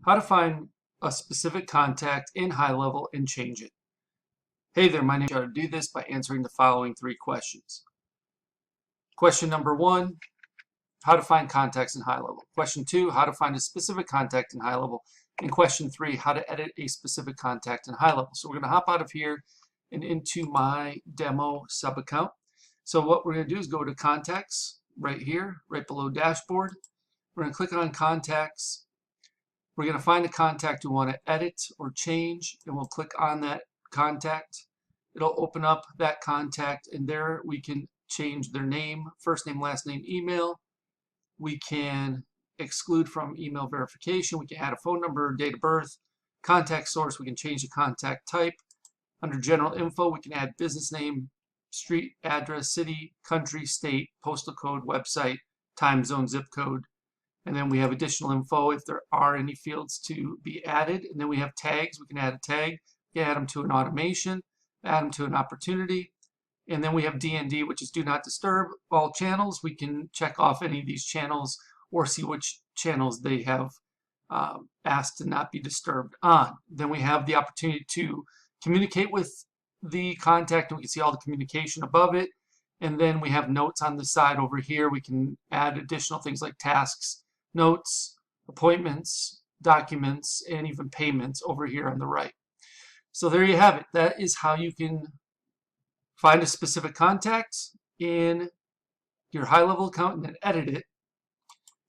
How to find a specific contact in HighLevel and change it. Hey there, my name is How to do this by answering the following 3 questions. Question number 1, how to find contacts in HighLevel. Question 2, how to find a specific contact in HighLevel. And question 3, how to edit a specific contact in HighLevel. So we're going to hop out of here and into my demo sub account. So what we're going to do is go to contacts right here, right below dashboard. We're going to click on contacts. We're going to find a contact we want to edit or change, and we'll click on that contact. It'll open up that contact, and there we can change their name, first name, last name, email. We can exclude from email verification. We can add a phone number, date of birth, contact source. We can change the contact type. Under general info, we can add business name, street address, city, country, state, postal code, website, time zone, zip code. And then we have additional info if there are any fields to be added. And then we have tags. We can add a tag. We can add them to an automation, add them to an opportunity. And then we have DND, which is do not disturb all channels. We can check off any of these channels or see which channels they have asked to not be disturbed on. Then we have the opportunity to communicate with the contact, and we can see all the communication above it. And then we have notes on the side over here. We can add additional things like tasks, notes, appointments, documents, and even payments over here on the right. So there you have it. That is how you can find a specific contact in your HighLevel account and then edit it.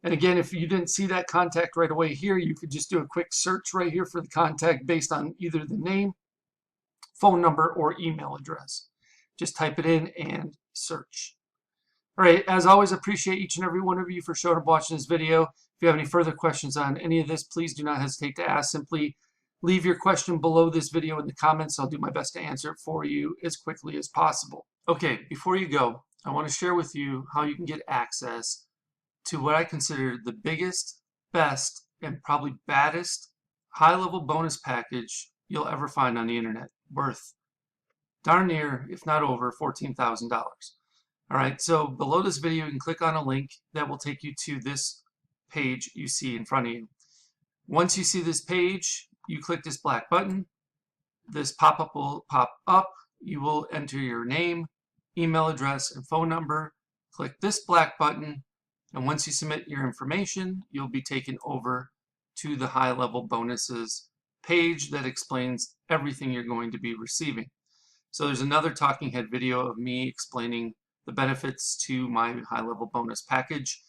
And again, if you didn't see that contact right away here, you could just do a quick search right here for the contact based on either the name, phone number, or email address. Just type it in and search. All right, as always, I appreciate each and every one of you for showing up watching this video. If you have any further questions on any of this, please do not hesitate to ask. Simply leave your question below this video in the comments. I'll do my best to answer it for you as quickly as possible. Okay, before you go, I want to share with you how you can get access to what I consider the biggest, best, and probably baddest HighLevel bonus package you'll ever find on the internet, worth darn near, if not over, $14,000. All right, so below this video, you can click on a link that will take you to this page you see in front of you. Once you see this page, you click this black button. This pop-up will pop up. You will enter your name, email address, and phone number. Click this black button, and once you submit your information, you'll be taken over to the HighLevel bonuses page that explains everything you're going to be receiving. So there's another talking head video of me explaining the benefits to my HighLevel bonus package.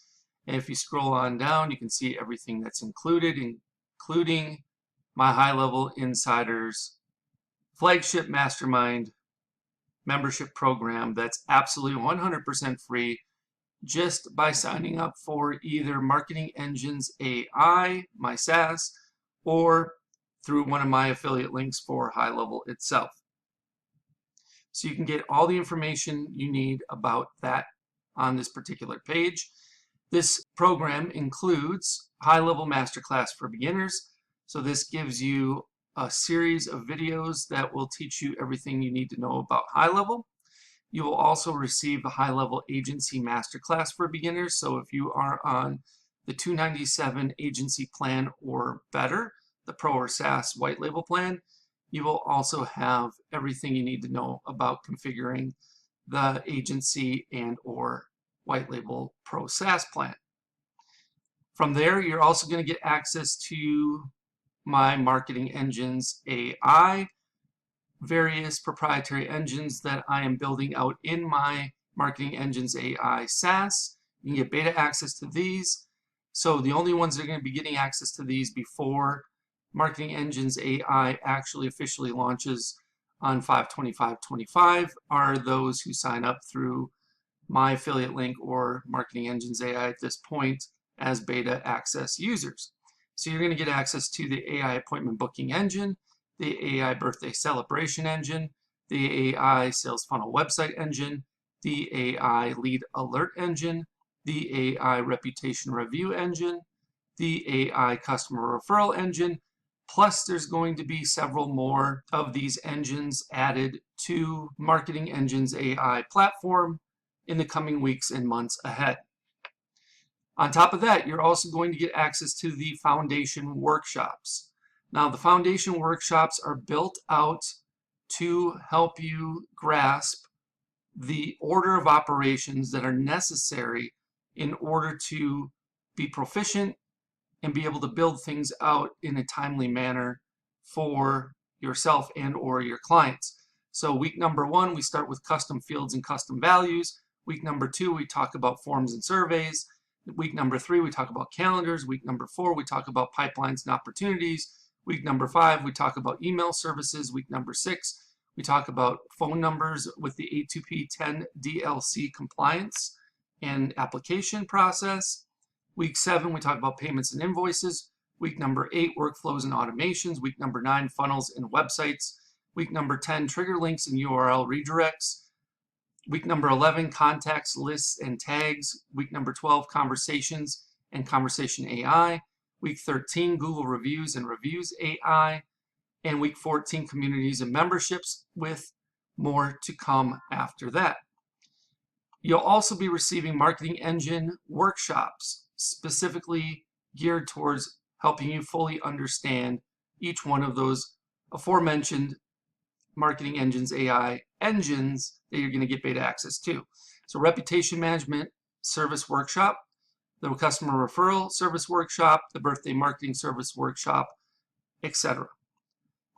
And if you scroll on down, you can see everything that's included, including my HighLevel Insiders flagship mastermind membership program that's absolutely 100% free just by signing up for either Marketing Engines A.I, my SaaS, or through one of my affiliate links for HighLevel itself. So you can get all the information you need about that on this particular page. This program includes HighLevel Masterclass for beginners. So this gives you a series of videos that will teach you everything you need to know about HighLevel. You will also receive a HighLevel Agency Masterclass for beginners. So if you are on the $297 agency plan or better, the Pro or SaaS white label plan, you will also have everything you need to know about configuring the agency and or white label Pro SaaS plan. From there, you're also going to get access to my Marketing Engines AI, various proprietary engines that I am building out in my Marketing Engines AI SaaS. You can get beta access to these. So the only ones that are going to be getting access to these before Marketing Engines AI actually officially launches on 5/25/25 are those who sign up through my affiliate link or Marketing Engines AI at this point as beta access users. So you're going to get access to the AI appointment booking engine, the AI birthday celebration engine, the AI sales funnel website engine, the AI lead alert engine, the AI reputation review engine, the AI customer referral engine. Plus, there's going to be several more of these engines added to Marketing Engines AI platform in the coming weeks and months ahead. On top of that, you're also going to get access to the foundation workshops. Now, the foundation workshops are built out to help you grasp the order of operations that are necessary in order to be proficient and be able to build things out in a timely manner for yourself and or your clients. So week number 1, we start with custom fields and custom values. Week number 2, we talk about forms and surveys. Week number 3, we talk about calendars. Week number 4, we talk about pipelines and opportunities. Week number 5, we talk about email services. Week number 6, we talk about phone numbers with the A2P 10 DLC compliance and application process. Week 7, we talk about payments and invoices. Week number 8, workflows and automations. Week number 9, funnels and websites. Week number 10, trigger links and URL redirects. Week number 11, contacts, lists, and tags. Week number 12, conversations and conversation AI. Week 13, Google reviews and reviews AI. And week 14, communities and memberships, with more to come after that. You'll also be receiving marketing engine workshops specifically geared towards helping you fully understand each one of those aforementioned Marketing Engines AI engines that you're going to get beta access to. So reputation management service workshop, the customer referral service workshop, the birthday marketing service workshop, etc.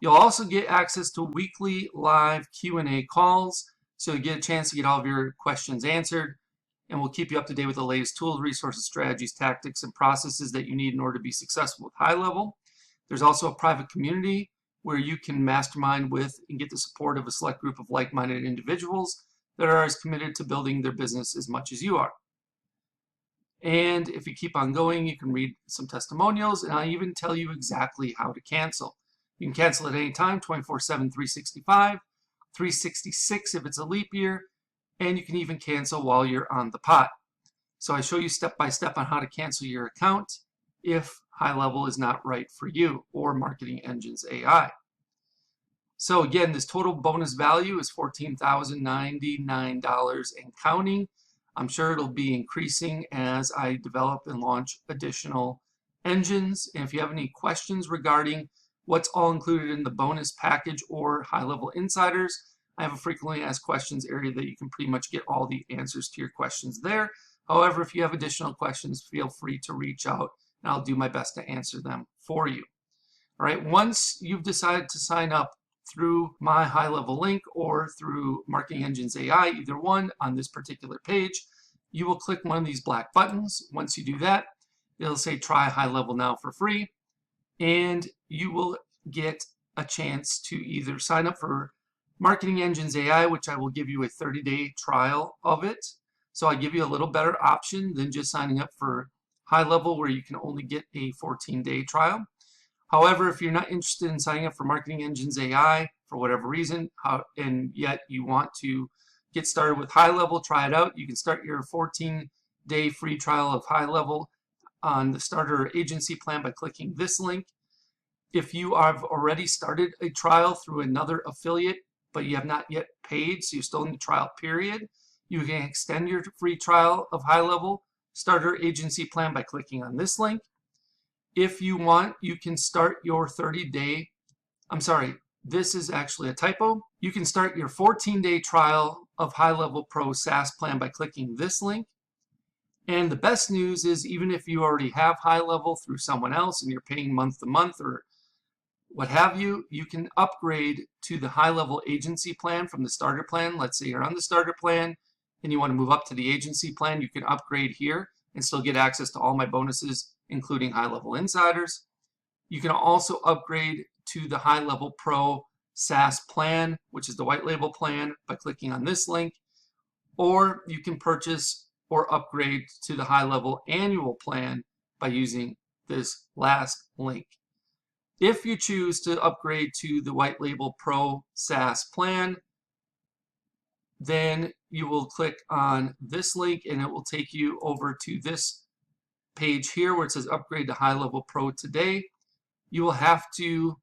You'll also get access to weekly live Q&A calls, so you get a chance to get all of your questions answered, and we'll keep you up to date with the latest tools, resources, strategies, tactics, and processes that you need in order to be successful with HighLevel. There's also a private community where you can mastermind with and get the support of a select group of like-minded individuals that are as committed to building their business as much as you are. And if you keep on going, you can read some testimonials, and I'll even tell you exactly how to cancel. You can cancel at any time, 24/7, 365, 366 if it's a leap year, and you can even cancel while you're on the pot. So I show you step by step on how to cancel your account if HighLevel is not right for you, or Marketing Engines AI. So again, this total bonus value is $14,099 and counting. I'm sure it'll be increasing as I develop and launch additional engines. And if you have any questions regarding what's all included in the bonus package or HighLevel Insiders, I have a frequently asked questions area that you can pretty much get all the answers to your questions there. However, if you have additional questions, feel free to reach out and I'll do my best to answer them for you. All right, once you've decided to sign up through my HighLevel link or through Marketing Engines AI, either one on this particular page, you will click one of these black buttons. Once you do that, it'll say try HighLevel now for free, and you will get a chance to either sign up for Marketing Engines AI, which I will give you a 30-day trial of it. So I give you a little better option than just signing up for HighLevel, where you can only get a 14-day trial. However, if you're not interested in signing up for Marketing Engines AI for whatever reason, and yet you want to get started with HighLevel, try it out, you can start your 14-day free trial of HighLevel on the starter agency plan by clicking this link. If you have already started a trial through another affiliate, but you have not yet paid, so you're still in the trial period, you can extend your free trial of HighLevel starter agency plan by clicking on this link. If you want, you can start your 30-day, I'm sorry, this is actually a typo. You can start your 14-day trial of HighLevel Pro SaaS plan by clicking this link. And the best news is, even if you already have HighLevel through someone else and you're paying month to month or what have you, you can upgrade to the HighLevel agency plan from the starter plan. Let's say you're on the starter plan and you want to move up to the agency plan, you can upgrade here and still get access to all my bonuses, including HighLevel Insiders. You can also upgrade to the HighLevel Pro SaaS plan, which is the white label plan, by clicking on this link. Or you can purchase or upgrade to the HighLevel annual plan by using this last link. If you choose to upgrade to the white label Pro SaaS plan, then you will click on this link and it will take you over to this page here where it says upgrade to HighLevel Pro today. You will have to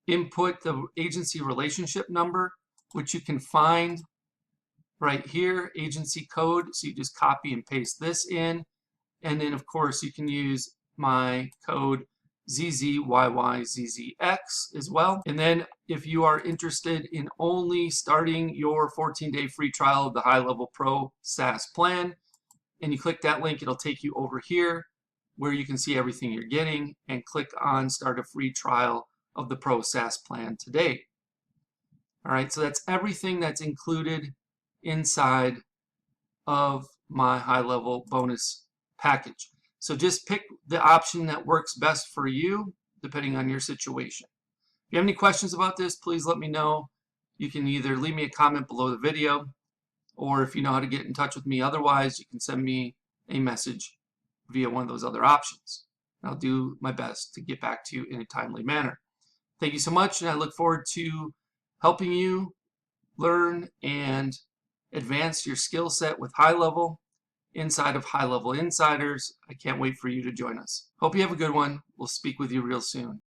input the agency relationship number, which you can find right here, agency code. So you just copy and paste this in, And then of course you can use my code ZZYYZZX as well. And then if you are interested in only starting your 14-day free trial of the HighLevel Pro SaaS plan, and you click that link, it'll take you over here where you can see everything you're getting, and click on start a free trial of the Pro SaaS plan today. All right, so that's everything that's included inside of my HighLevel bonus package. So just pick the option that works best for you depending on your situation. If you have any questions about this, please let me know. You can either leave me a comment below the video, or if you know how to get in touch with me otherwise, you can send me a message via one of those other options. I'll do my best to get back to you in a timely manner. Thank you so much, and I look forward to helping you learn and advance your skill set with HighLevel inside of HighLevel Insiders. I can't wait for you to join us. Hope you have a good one. We'll speak with you real soon.